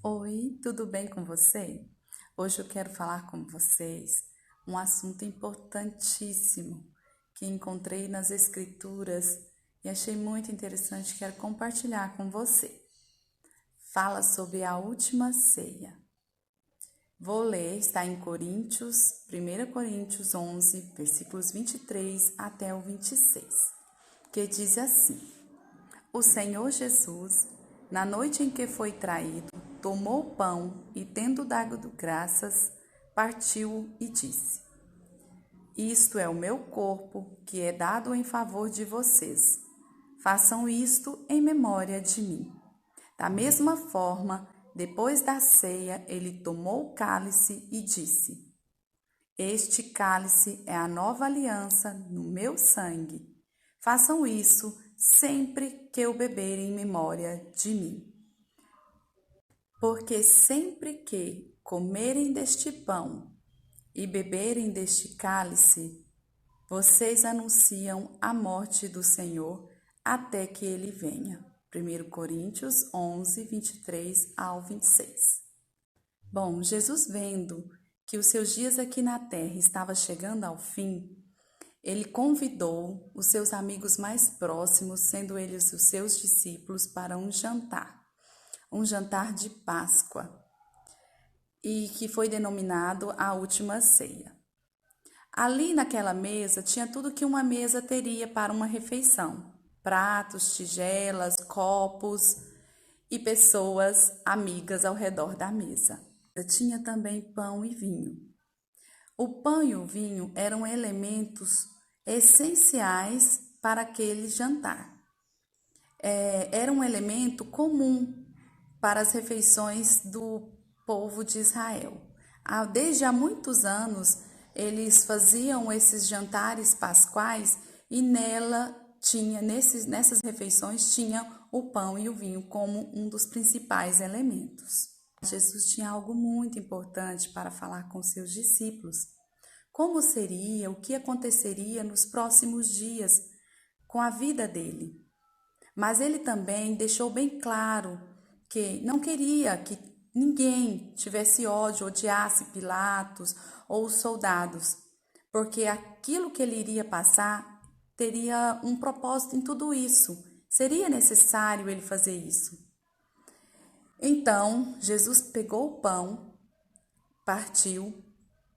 Oi, tudo bem com você? Hoje eu quero falar com vocês um assunto importantíssimo que encontrei nas Escrituras e achei muito interessante, quero compartilhar com você. Fala sobre a última ceia. Vou ler, está em Coríntios, 1 Coríntios 11, versículos 23 até o 26, que diz assim: O Senhor Jesus, na noite em que foi traído, tomou o pão e, tendo dado graças, partiu e disse: Isto é o meu corpo, que é dado em favor de vocês. Façam isto em memória de mim. Da mesma forma, depois da ceia, ele tomou o cálice e disse: Este cálice é a nova aliança no meu sangue. Façam isso sempre que o beberem em memória de mim. Porque sempre que comerem deste pão e beberem deste cálice, vocês anunciam a morte do Senhor até que ele venha. 1 Coríntios 11, 23 ao 26. Bom, Jesus, vendo que os seus dias aqui na terra estavam chegando ao fim, ele convidou os seus amigos mais próximos, sendo eles os seus discípulos, para um jantar de Páscoa, e que foi denominado a última ceia. Ali naquela mesa tinha tudo que uma mesa teria para uma refeição: pratos, tigelas, copos e pessoas amigas ao redor da mesa. Tinha também pão e vinho. O pão e o vinho eram elementos essenciais para aquele jantar. Era um elemento comum para as refeições do povo de Israel. Desde há muitos anos, eles faziam esses jantares pascuais e nessas refeições tinha o pão e o vinho como um dos principais elementos. Jesus tinha algo muito importante para falar com seus discípulos. Como seria, o que aconteceria nos próximos dias com a vida dele. Mas ele também deixou bem claro que não queria que ninguém tivesse ódio, odiasse Pilatos ou os soldados, porque aquilo que ele iria passar teria um propósito em tudo isso. Seria necessário ele fazer isso. Então, Jesus pegou o pão, partiu,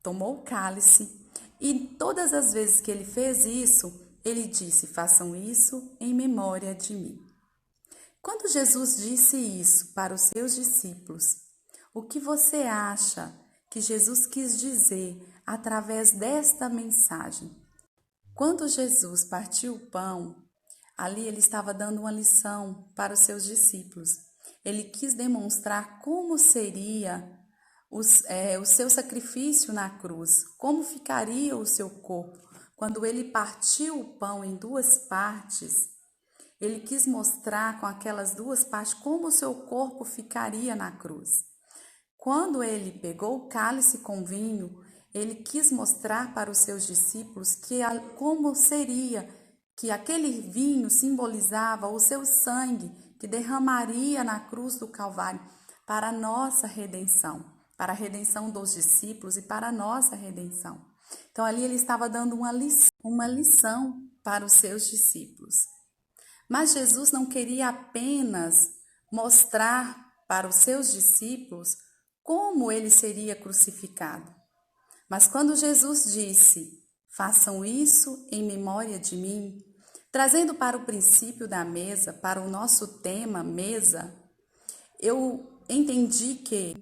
tomou o cálice e todas as vezes que ele fez isso, ele disse: façam isso em memória de mim. Quando Jesus disse isso para os seus discípulos, o que você acha que Jesus quis dizer através desta mensagem? Quando Jesus partiu o pão, ali ele estava dando uma lição para os seus discípulos. Ele quis demonstrar como seria o seu sacrifício na cruz, como ficaria o seu corpo. Quando ele partiu o pão em duas partes, ele quis mostrar com aquelas duas partes como o seu corpo ficaria na cruz. Quando ele pegou o cálice com vinho, ele quis mostrar para os seus discípulos como seria que aquele vinho simbolizava o seu sangue que derramaria na cruz do Calvário para a nossa redenção, para a redenção dos discípulos e para a nossa redenção. Então ali ele estava dando uma lição para os seus discípulos. Mas Jesus não queria apenas mostrar para os seus discípulos como ele seria crucificado. Mas quando Jesus disse: façam isso em memória de mim, trazendo para o princípio da mesa, para o nosso tema mesa, eu entendi que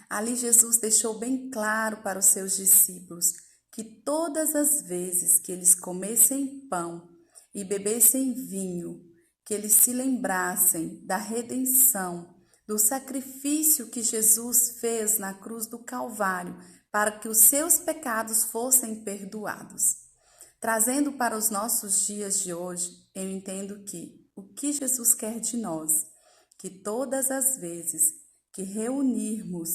ali Jesus deixou bem claro para os seus discípulos que todas as vezes que eles comessem pão e bebessem vinho, que eles se lembrassem da redenção, do sacrifício que Jesus fez na cruz do Calvário para que os seus pecados fossem perdoados. Trazendo para os nossos dias de hoje, eu entendo que o que Jesus quer de nós, que todas as vezes que reunirmos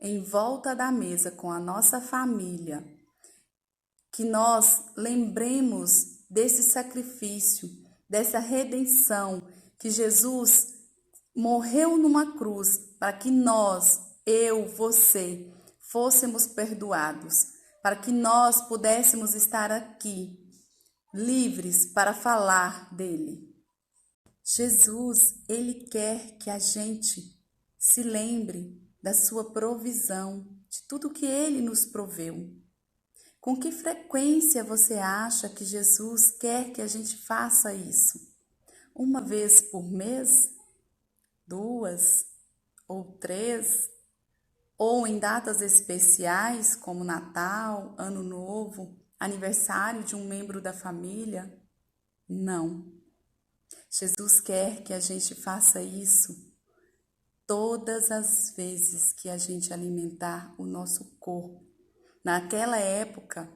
em volta da mesa com a nossa família, que nós lembremos desse sacrifício, dessa redenção, que Jesus morreu numa cruz para que nós, eu, você, fôssemos perdoados, para que nós pudéssemos estar aqui, livres para falar dele. Jesus, ele quer que a gente se lembre da sua provisão, de tudo que ele nos proveu. Com que frequência você acha que Jesus quer que a gente faça isso? Uma vez por mês? 2 ou 3? Ou em datas especiais como Natal, Ano Novo, aniversário de um membro da família? Não. Jesus quer que a gente faça isso todas as vezes que a gente alimentar o nosso corpo. Naquela época,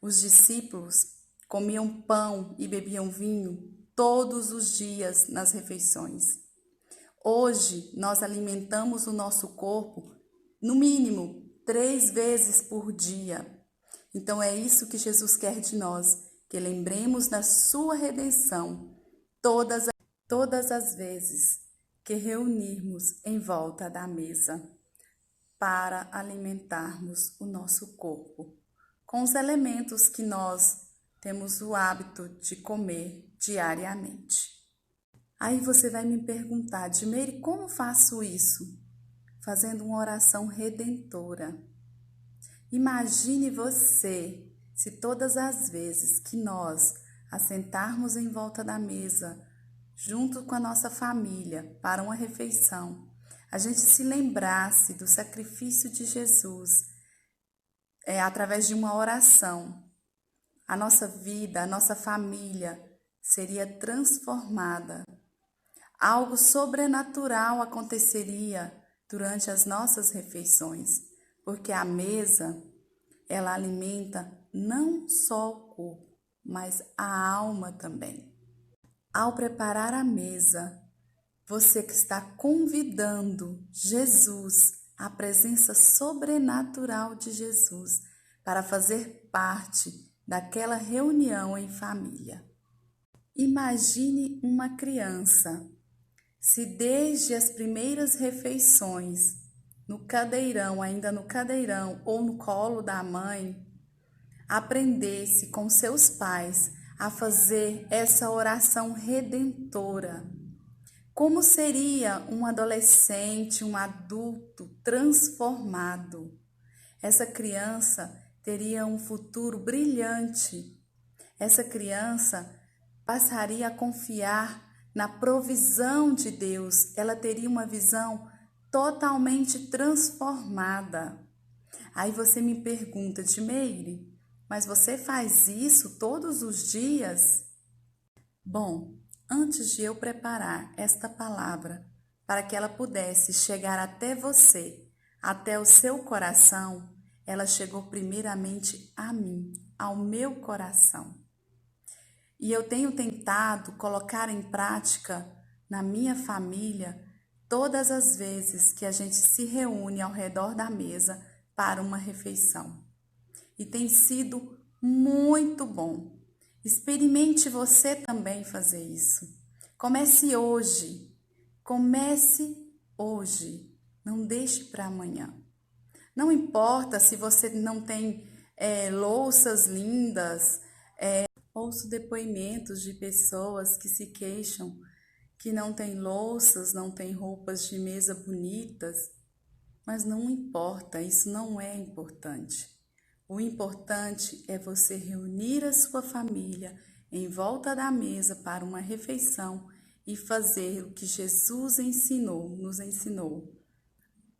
os discípulos comiam pão e bebiam vinho todos os dias nas refeições. Hoje, nós alimentamos o nosso corpo, no mínimo, 3 vezes por dia. Então, é isso que Jesus quer de nós, que lembremos da sua redenção todas as vezes que reunirmos em volta da mesa para alimentarmos o nosso corpo com os elementos que nós temos o hábito de comer diariamente. Aí você vai me perguntar, Dimeire, como faço isso? Fazendo uma oração redentora. Imagine você, se todas as vezes que nós assentarmos em volta da mesa, junto com a nossa família, para uma refeição, a gente se lembrasse do sacrifício de Jesus, através de uma oração, a nossa vida, a nossa família seria transformada. Algo sobrenatural aconteceria durante as nossas refeições, porque a mesa, ela alimenta não só o corpo, mas a alma também. Ao preparar a mesa, você que está convidando Jesus, a presença sobrenatural de Jesus, para fazer parte daquela reunião em família. Imagine uma criança, se desde as primeiras refeições, no cadeirão, ainda no cadeirão ou no colo da mãe, aprendesse com seus pais a fazer essa oração redentora. Como seria um adolescente, um adulto transformado? Essa criança teria um futuro brilhante. Essa criança passaria a confiar na provisão de Deus. Ela teria uma visão totalmente transformada. Aí você me pergunta, Dimeire, mas você faz isso todos os dias? Bom, antes de eu preparar esta palavra para que ela pudesse chegar até você, até o seu coração, ela chegou primeiramente a mim, ao meu coração. E eu tenho tentado colocar em prática na minha família todas as vezes que a gente se reúne ao redor da mesa para uma refeição. E tem sido muito bom. Experimente você também fazer isso. Comece hoje. Comece hoje. Não deixe para amanhã. Não importa se você não tem louças lindas. Ouço depoimentos de pessoas que se queixam que não tem louças, não tem roupas de mesa bonitas. Mas não importa, isso não é importante. O importante é você reunir a sua família em volta da mesa para uma refeição e fazer o que Jesus nos ensinou.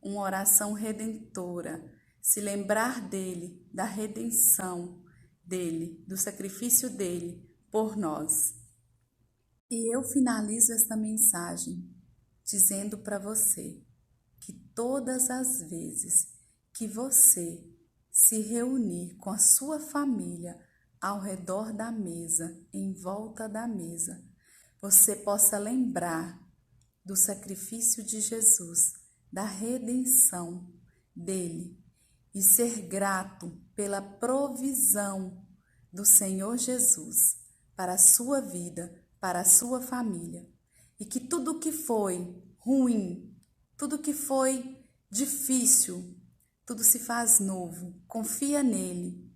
Uma oração redentora, se lembrar dele, da redenção dele, do sacrifício dele por nós. E eu finalizo esta mensagem dizendo para você que todas as vezes que você se reunir com a sua família ao redor da mesa, em volta da mesa, você possa lembrar do sacrifício de Jesus, da redenção dele e ser grato pela provisão do Senhor Jesus para a sua vida, para a sua família. E que tudo que foi ruim, Tudo que foi difícil, tudo se faz novo. Confia nele.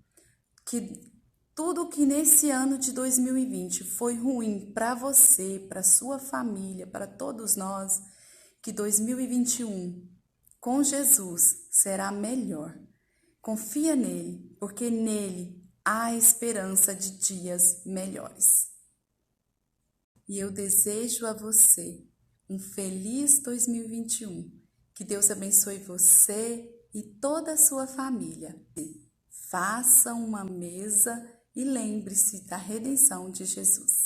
Que tudo que nesse ano de 2020 foi ruim para você, para sua família, para todos nós, que 2021 com Jesus será melhor. Confia nele, porque nele há esperança de dias melhores. E eu desejo a você um feliz 2021. Que Deus abençoe você e toda a sua família. Faça uma mesa e lembre-se da redenção de Jesus.